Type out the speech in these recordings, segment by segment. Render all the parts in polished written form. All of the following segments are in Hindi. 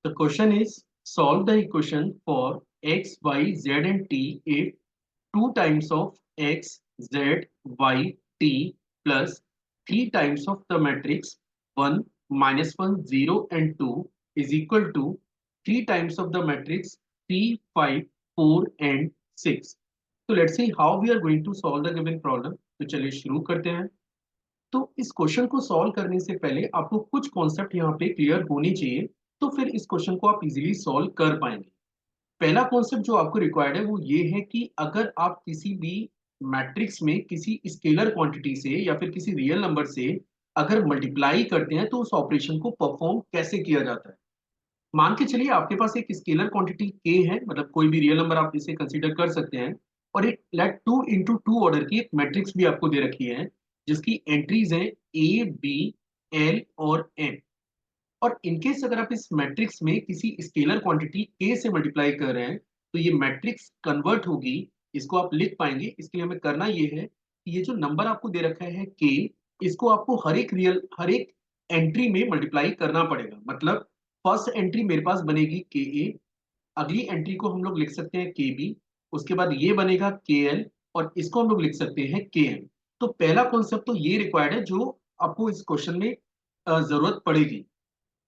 The question is solve the equation for x, y, z and t if 2 times of x, z, y, t plus 3 times of the matrix 1, -1, 0 and 2 is equal to 3 times of the matrix 3, 5, 4 and 6. So let's see how we are going to solve the given problem. तो चलिए शुरू करते हैं। तो इस क्वेश्चन को सॉल्व करने से पहले आपको कुछ कॉन्सेप्ट यहाँ पे क्लियर होनी चाहिए, तो फिर इस क्वेश्चन को आप इजीली सॉल्व कर पाएंगे। पहला कॉन्सेप्ट जो आपको रिक्वायर्ड है वो ये है कि अगर आप किसी भी मैट्रिक्स में किसी स्केलर क्वांटिटी से या फिर किसी रियल नंबर से अगर मल्टीप्लाई करते हैं तो उस ऑपरेशन को परफॉर्म कैसे किया जाता है। मान के चलिए आपके पास एक स्केलर क्वांटिटी के है, मतलब कोई भी रियल नंबर आप इसे कंसीडर कर सकते हैं, और एक लेट 2 into 2 ऑर्डर की एक मैट्रिक्स भी आपको दे रखी है जिसकी एंट्रीज हैं ए, बी, एल और एन। और इनकेस अगर आप इस मैट्रिक्स में किसी स्केलर क्वांटिटी के से मल्टीप्लाई कर रहे हैं तो ये मैट्रिक्स कन्वर्ट होगी। इसको आप लिख पाएंगे, इसके लिए हमें करना ये है कि ये जो नंबर आपको दे रखा है के, इसको आपको हर एक एंट्री में मल्टीप्लाई करना पड़ेगा। मतलब फर्स्ट एंट्री मेरे पास बनेगी के ए, अगली एंट्री को हम लोग लिख सकते हैं के बी, उसके बाद ये बनेगा के एल और इसको हम लोग लिख सकते हैं के एम। तो पहला कॉन्सेप्ट तो ये रिक्वायर्ड है जो आपको इस क्वेश्चन में जरूरत पड़ेगी।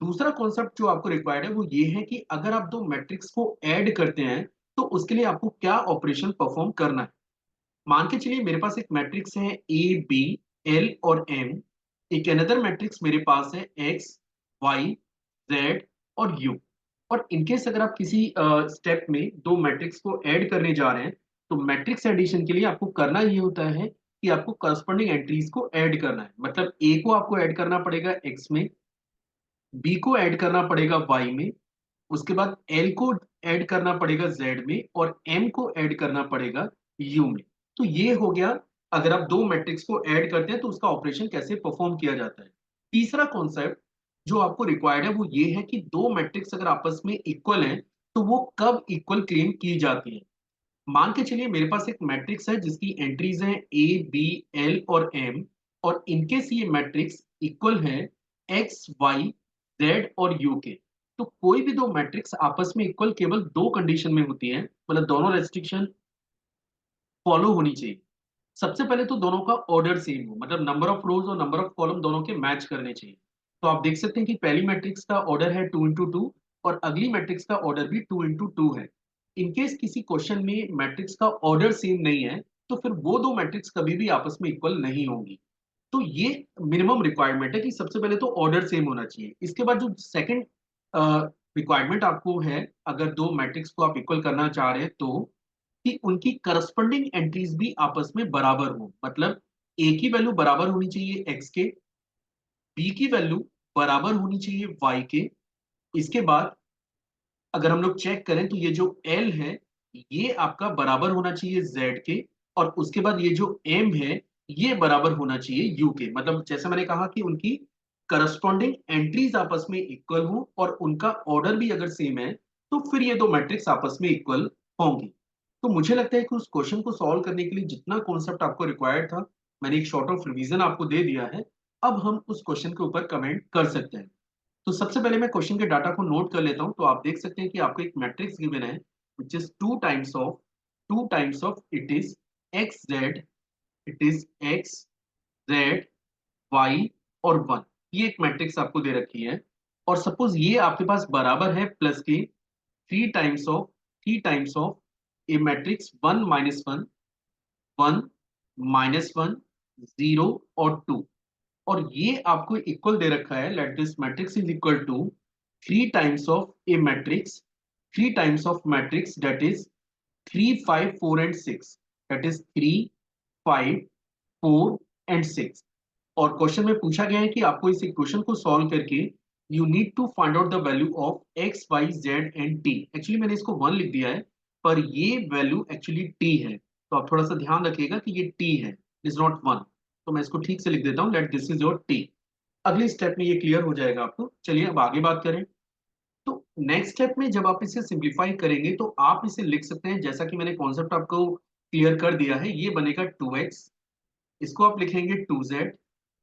दूसरा कॉन्सेप्ट जो आपको रिक्वायर्ड है वो ये है कि अगर आप दो मैट्रिक्स को ऐड करते हैं तो उसके लिए आपको क्या ऑपरेशन परफॉर्म करना है। मान के चलिए मेरे पास एक मैट्रिक्स है ए, बी, एल और एम। एक अनदर मैट्रिक्स मेरे पास है एक्स, वाई, जेड और यू। और इनकेस अगर आप किसी स्टेप में दो मैट्रिक्स को ऐड करने जा रहे हैं तो मैट्रिक्स एडिशन के लिए आपको करना ये होता है कि आपको करस्पॉन्डिंग एंट्रीज को ऐड करना है। मतलब ए को आपको ऐड करना पड़ेगा एक्स में, बी को ऐड करना पड़ेगा वाई में, उसके बाद एल को ऐड करना पड़ेगा जेड में और एम को ऐड करना पड़ेगा यू में। तो ये हो गया, अगर आप दो मैट्रिक्स को ऐड करते हैं तो उसका ऑपरेशन कैसे परफॉर्म किया जाता है। तीसरा कॉन्सेप्ट जो आपको रिक्वायर्ड है वो ये है कि दो मैट्रिक्स अगर आपस में इक्वल हैं तो वो कब इक्वल क्लेम की जाती है। मान के चलिए मेरे पास एक मैट्रिक्स है जिसकी एंट्रीज हैं ए, बी, एल और एम, और इनकेस ये मैट्रिक्स इक्वल है एक्स, वाई, जेड और यू के। तो कोई भी दो मैट्रिक्स आपस में इक्वल केवल दो कंडीशन में होती है, मतलब दोनों रेस्ट्रिक्शन फॉलो होनी चाहिए। सबसे पहले तो दोनों का ऑर्डर सेम हो, मतलब नंबर ऑफ रोज और नंबर ऑफ कॉलम दोनों के मैच करने चाहिए। तो आप देख सकते हैं कि पहली मैट्रिक्स का ऑर्डर है 2 into 2 और अगली मैट्रिक्स का ऑर्डर भी 2 into 2 है। इनकेस किसी क्वेश्चन में मैट्रिक्स का ऑर्डर सेम नहीं है तो फिर वो दो मैट्रिक्स कभी भी आपस में इक्वल नहीं होंगी। तो ये मिनिमम रिक्वायरमेंट है कि सबसे पहले तो ऑर्डर सेम होना चाहिए। इसके बाद जो सेकंड रिक्वायरमेंट आपको है, अगर दो मैट्रिक्स को आप इक्वल करना चाह रहे हैं तो कि उनकी करस्पॉन्डिंग एंट्रीज भी आपस में बराबर हो। मतलब ए की वैल्यू बराबर होनी चाहिए एक्स के, बी की वैल्यू बराबर होनी चाहिए वाई के। इसके बाद अगर हम लोग चेक करें तो ये जो एल है ये आपका बराबर होना चाहिए जेड के, और उसके बाद ये जो एम है ये बराबर होना चाहिए यू के। मतलब जैसे मैंने कहा कि उनकी करस्पॉन्डिंग एंट्रीज आपस में इक्वल हो और उनका ऑर्डर भी अगर सेम है तो फिर ये दो मैट्रिक्स आपस में इक्वल होंगी। तो मुझे लगता है कि उस क्वेश्चन को सॉल्व करने के लिए जितना कॉन्सेप्ट आपको रिक्वायर्ड था मैंने एक शॉर्ट ऑफ रिवीजन आपको दे दिया है। अब हम उस क्वेश्चन के ऊपर कमेंट कर सकते हैं। तो सबसे पहले मैं क्वेश्चन के डाटा को नोट कर लेता हूं। तो आप देख सकते हैं कि आपको एक मैट्रिक्स गिवन है which is two times of it is X Z, it is X, Z, Y और वन। ये एक मैट्रिक्स आपको दे रखी है। और सपोज ये आपके पास बराबर है प्लस के three times of A matrix 1 - 1, 1 - 1, 0 और 2। और ये आपको इक्वल दे रखा है, let this matrix is equal to three times of matrix that is 3, 5, 4 and 6, that is 3, 5, 4 and 6। और क्वेश्चन में पूछा गया है कि आपको इस इक्वेशन को सॉल्व करके you need to find out the value of X, Y, Z and T. Actually मैंने इसको 1 लिख दिया है पर ये वैल्यू एक्चुअली टी है, तो आप थोड़ा सा ध्यान रखिएगा कि ये टी है, इज नॉट 1। तो मैं इसको ठीक से लिख देता हूँ, late this is your T. अगले स्टेप में ये क्लियर हो जाएगा आपको। चलिए अब आगे बात करें। तो नेक्स्ट स्टेप में जब आप इसे सिंप्लीफाई करेंगे तो आप इसे लिख सकते हैं, जैसा कि मैंने कॉन्सेप्ट आपको क्लियर कर दिया है, ये बनेगा 2x, इसको आप लिखेंगे 2z,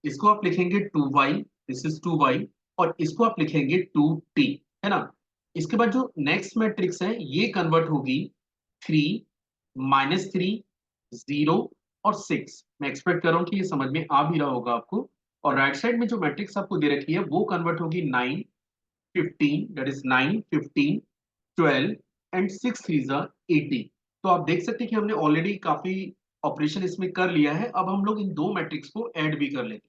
इसको आप लिखेंगे 2y, दिस इज 2y, और इसको आप लिखेंगे 2t, है ना। इसके बाद जो नेक्स्ट मैट्रिक्स है ये कन्वर्ट होगी 3, -3, 0 और 6। मैं एक्सपेक्ट कर रहा हूं कि ये समझ में आ भी रहा होगा आपको। और राइट साइड में जो मैट्रिक्स आपको दे रखी है वो कन्वर्ट होगी 9, 15, दैट इज 9, 15, 12 एंड 6 3 80। तो आप देख सकते हैं कि हमने ऑलरेडी काफी ऑपरेशन इसमें कर लिया है। अब हम लोग इन दो मैट्रिक्स को ऐड भी कर लेते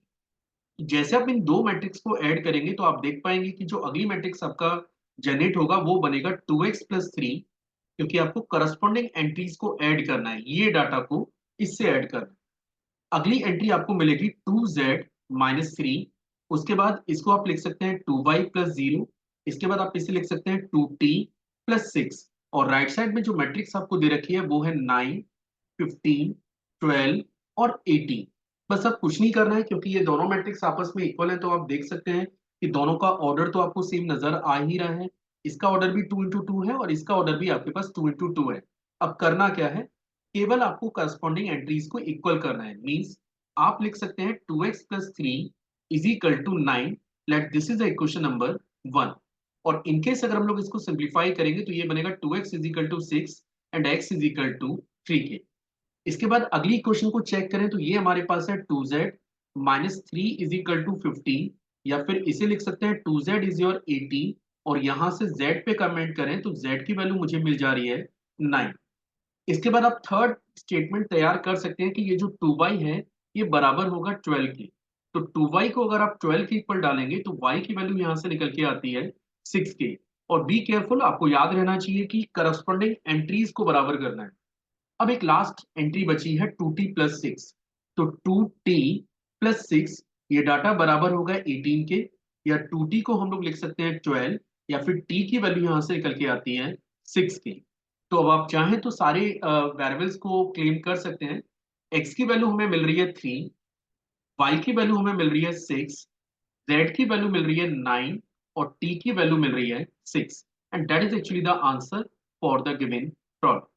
हैं। जैसे आप इन दो मैट्रिक्स को ऐड करेंगे तो आप देख पाएंगे कि जो अगली मैट्रिक्स आपका जनरेट होगा वो बनेगा 2x प्लस 3, क्योंकि आपको करस्पॉन्डिंग एंट्रीज को ऐड करना है, ये डाटा को इससे ऐड करना है। अगली एंट्री आपको मिलेगी 2z-3। उसके बाद इसको आप लिख सकते हैं 2y प्लस 0। इसके बाद आप इसे लिख सकते हैं 2t प्लस 6। और राइट साइड में जो मैट्रिक्स आपको दे रखी है वो है 9, 15, 12 और 18। बस अब कुछ नहीं करना है, क्योंकि ये दोनों मैट्रिक्स आपस में इक्वल है। तो आप देख सकते हैं कि दोनों का ऑर्डर तो आपको सेम नजर आ ही रहा है। इसका ऑर्डर भी 2 into 2 है और इसका ऑर्डर भी आपके पास 2 into 2 है। अब करना क्या है, केवल आपको करस्पॉन्डिंग एंट्रीज को इक्वल करना है। मींस आप लिख सकते हैं 2x plus 3 is equal to 9। Let this is equation number 1। और इनकेस अगर हम लोग इसको सिंप्लीफाई करेंगे तो ये बनेगा 2x is equal to 6 and x is equal to 3 के। इसके बाद अगली इक्वेशन को चेक करें तो ये हमारे पास है 2z-3 इज इक्वल टू 15, या फिर इसे लिख सकते हैं 2z इज योर 18। और यहां से z पे कमेंट करें तो z की वैल्यू मुझे मिल जा रही है 9। इसके बाद आप थर्ड स्टेटमेंट तैयार कर सकते हैं कि ये जो 2y है ये बराबर होगा 12 के। तो 2y को अगर आप 12 के इक्वल डालेंगे तो y की वैल्यू यहां से निकल के आती है 6 के। और बी केयरफुल, आपको याद रहना चाहिए कि करस्पॉन्डिंग एंट्रीज को बराबर करना है। अब एक लास्ट एंट्री बची है 2t प्लस 6। तो 2t प्लस 6 ये डाटा बराबर होगा 18 के, या 2t को हम लोग लिख सकते हैं 12, या फिर t की वैल्यू यहां से निकल के आती है 6 की। तो अब आप चाहें तो सारे वेरिएबल्स को क्लेम कर सकते हैं। x की वैल्यू हमें मिल रही है 3, y की वैल्यू हमें मिल रही है 6, z की वैल्यू मिल रही है 9 और t की वैल्यू मिल रही है 6। And that is actually the answer for the given problem.